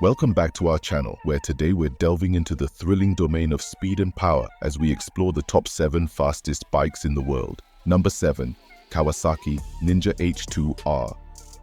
Welcome back to our channel, where today we're delving into the thrilling domain of speed and power as we explore the top 7 fastest bikes in the world. Number 7. Kawasaki Ninja H2R.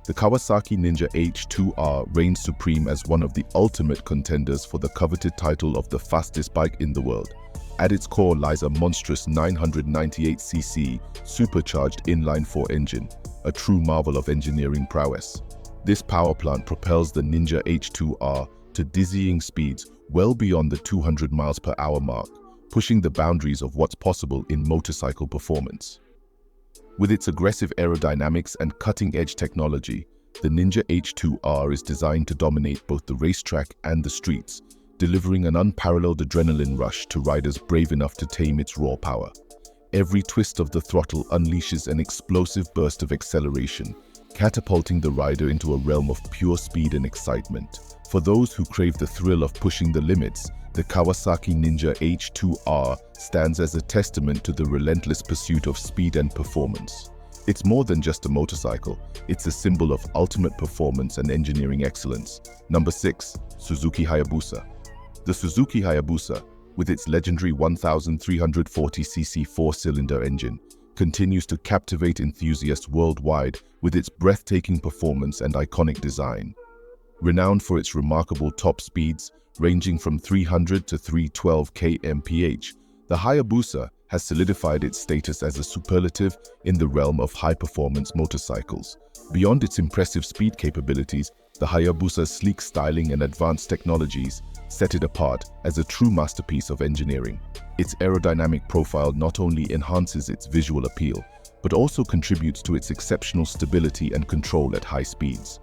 The Kawasaki Ninja H2R reigns supreme as one of the ultimate contenders for the coveted title of the fastest bike in the world. At its core lies a monstrous 998cc supercharged inline-4 engine, a true marvel of engineering prowess. This power plant propels the Ninja H2R to dizzying speeds well beyond the 200 miles per hour mark, pushing the boundaries of what's possible in motorcycle performance. With its aggressive aerodynamics and cutting-edge technology, the Ninja H2R is designed to dominate both the racetrack and the streets, delivering an unparalleled adrenaline rush to riders brave enough to tame its raw power. Every twist of the throttle unleashes an explosive burst of acceleration, catapulting the rider into a realm of pure speed and excitement. For those who crave the thrill of pushing the limits, the Kawasaki Ninja H2R stands as a testament to the relentless pursuit of speed and performance. It's more than just a motorcycle, it's a symbol of ultimate performance and engineering excellence. Number 6. Suzuki Hayabusa. The Suzuki Hayabusa, with its legendary 1340cc 4-cylinder engine, continues to captivate enthusiasts worldwide with its breathtaking performance and iconic design. Renowned for its remarkable top speeds, ranging from 300 to 312 km/h, the Hayabusa has solidified its status as a superlative in the realm of high-performance motorcycles. Beyond its impressive speed capabilities, the Hayabusa's sleek styling and advanced technologies set it apart as a true masterpiece of engineering. Its aerodynamic profile not only enhances its visual appeal, but also contributes to its exceptional stability and control at high speeds.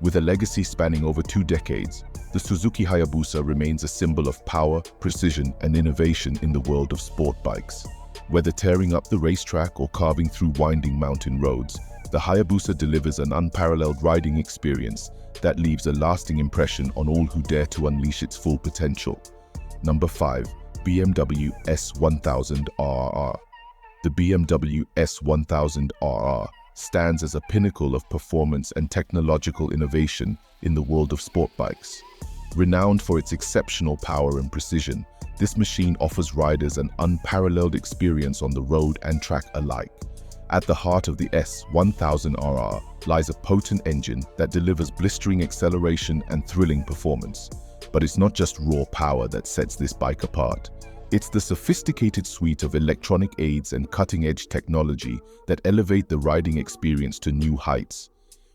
With a legacy spanning over 2 decades, the Suzuki Hayabusa remains a symbol of power, precision, and innovation in the world of sport bikes. Whether tearing up the racetrack or carving through winding mountain roads, the Hayabusa delivers an unparalleled riding experience that leaves a lasting impression on all who dare to unleash its full potential. Number 5. BMW S1000RR. The BMW S1000RR stands as a pinnacle of performance and technological innovation in the world of sport bikes. Renowned for its exceptional power and precision, this machine offers riders an unparalleled experience on the road and track alike. At the heart of the S1000RR lies a potent engine that delivers blistering acceleration and thrilling performance. But it's not just raw power that sets this bike apart. It's the sophisticated suite of electronic aids and cutting-edge technology that elevate the riding experience to new heights.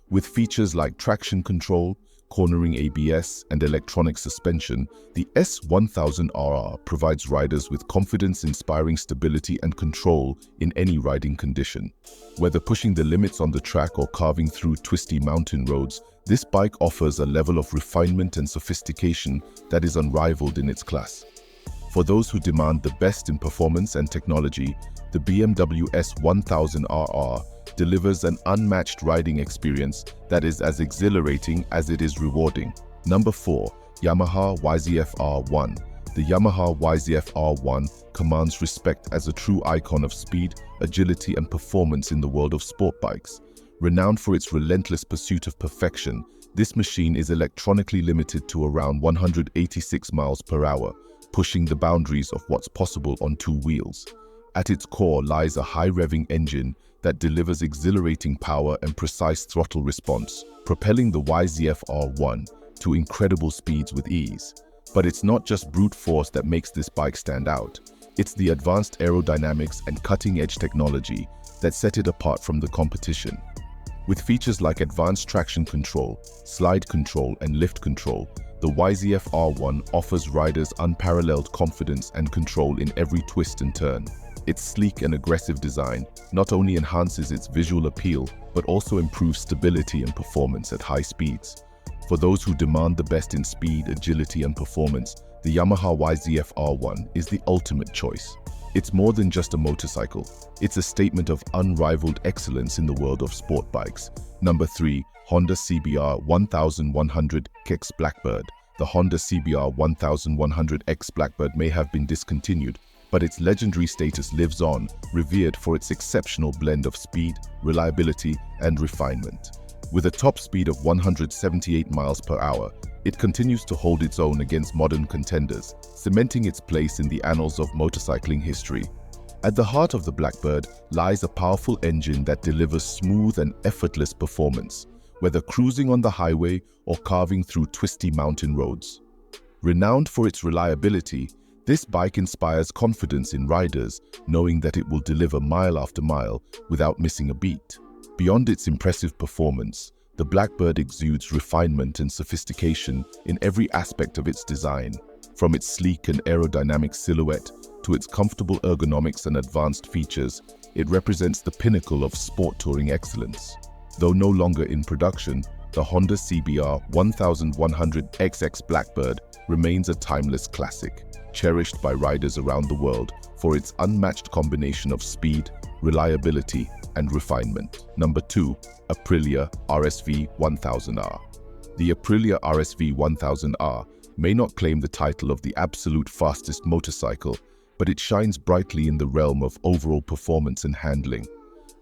With features like traction control, cornering ABS, and electronic suspension, the S1000RR provides riders with confidence-inspiring stability and control in any riding condition. Whether pushing the limits on the track or carving through twisty mountain roads, this bike offers a level of refinement and sophistication that is unrivaled in its class. For those who demand the best in performance and technology, the BMW S1000RR delivers an unmatched riding experience that is as exhilarating as it is rewarding. Number 4. Yamaha YZF-R1. The Yamaha YZF-R1 commands respect as a true icon of speed, agility, and performance in the world of sport bikes. Renowned for its relentless pursuit of perfection, this machine is electronically limited to around 186 miles per hour, pushing the boundaries of what's possible on 2 wheels. At its core lies a high-revving engine that delivers exhilarating power and precise throttle response, propelling the YZF-R1 to incredible speeds with ease. But it's not just brute force that makes this bike stand out. It's the advanced aerodynamics and cutting-edge technology that set it apart from the competition. With features like advanced traction control, slide control, and lift control, the YZF-R1 offers riders unparalleled confidence and control in every twist and turn. Its sleek and aggressive design not only enhances its visual appeal, but also improves stability and performance at high speeds. For those who demand the best in speed, agility, and performance, the Yamaha YZF-R1 is the ultimate choice. It's more than just a motorcycle. It's a statement of unrivaled excellence in the world of sport bikes. Number 3. Honda CBR 1100X Blackbird. The Honda CBR 1100X Blackbird may have been discontinued, but its legendary status lives on, revered for its exceptional blend of speed, reliability, and refinement. With a top speed of 178 miles per hour, It continues to hold its own against modern contenders, cementing its place in the annals of motorcycling history. At the heart of the Blackbird lies a powerful engine that delivers smooth and effortless performance, whether cruising on the highway or carving through twisty mountain roads. Renowned for its reliability, this bike inspires confidence in riders, knowing that it will deliver mile after mile without missing a beat. Beyond its impressive performance, the Blackbird exudes refinement and sophistication in every aspect of its design. From its sleek and aerodynamic silhouette to its comfortable ergonomics and advanced features, it represents the pinnacle of sport touring excellence. Though no longer in production, the Honda CBR 1100XX Blackbird remains a timeless classic, cherished by riders around the world for its unmatched combination of speed, reliability, and refinement. Number 2. Aprilia RSV 1000R. The Aprilia RSV 1000R may not claim the title of the absolute fastest motorcycle, but it shines brightly in the realm of overall performance and handling.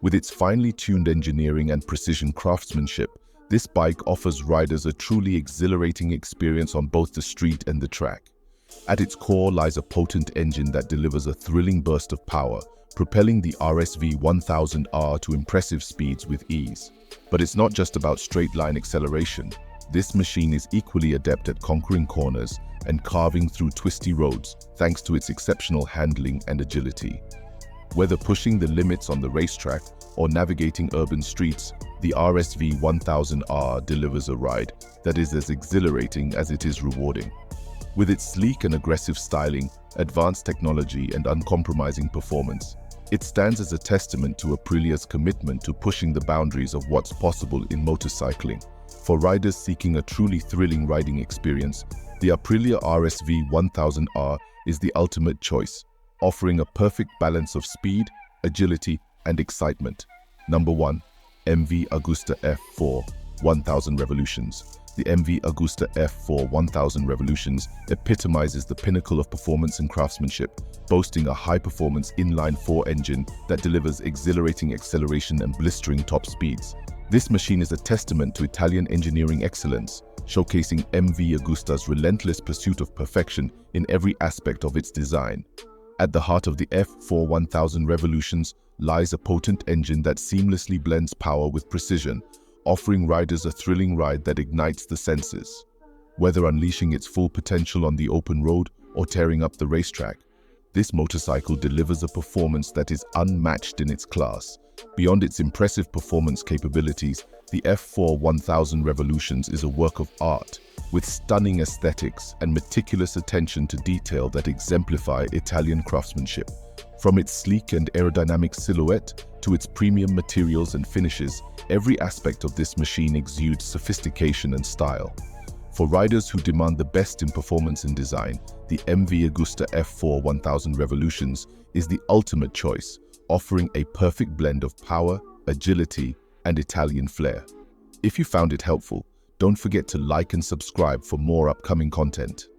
With its finely tuned engineering and precision craftsmanship, this bike offers riders a truly exhilarating experience on both the street and the track. At its core lies a potent engine that delivers a thrilling burst of power, propelling the RSV 1000R to impressive speeds with ease. But it's not just about straight-line acceleration. This machine is equally adept at conquering corners and carving through twisty roads thanks to its exceptional handling and agility. Whether pushing the limits on the racetrack or navigating urban streets, the RSV 1000R delivers a ride that is as exhilarating as it is rewarding. With its sleek and aggressive styling, advanced technology, and uncompromising performance, it stands as a testament to Aprilia's commitment to pushing the boundaries of what's possible in motorcycling. For riders seeking a truly thrilling riding experience, the Aprilia RSV 1000R is the ultimate choice, offering a perfect balance of speed, agility, and excitement. Number 1. MV Agusta F4 1000 Revolutions. The MV Agusta F4 1000 Revolutions epitomizes the pinnacle of performance and craftsmanship, boasting a high-performance inline-4 engine that delivers exhilarating acceleration and blistering top speeds. This machine is a testament to Italian engineering excellence, showcasing MV Agusta's relentless pursuit of perfection in every aspect of its design. At the heart of the F4 1000 Revolutions lies a potent engine that seamlessly blends power with precision, offering riders a thrilling ride that ignites the senses. Whether unleashing its full potential on the open road or tearing up the racetrack, this motorcycle delivers a performance that is unmatched in its class. Beyond its impressive performance capabilities, the F4 1000 Revolutions is a work of art, with stunning aesthetics and meticulous attention to detail that exemplify Italian craftsmanship. From its sleek and aerodynamic silhouette to its premium materials and finishes, every aspect of this machine exudes sophistication and style. For riders who demand the best in performance and design, the MV Agusta F4 1000 Revolutions is the ultimate choice, offering a perfect blend of power, agility, and Italian flair. If you found it helpful, don't forget to like and subscribe for more upcoming content.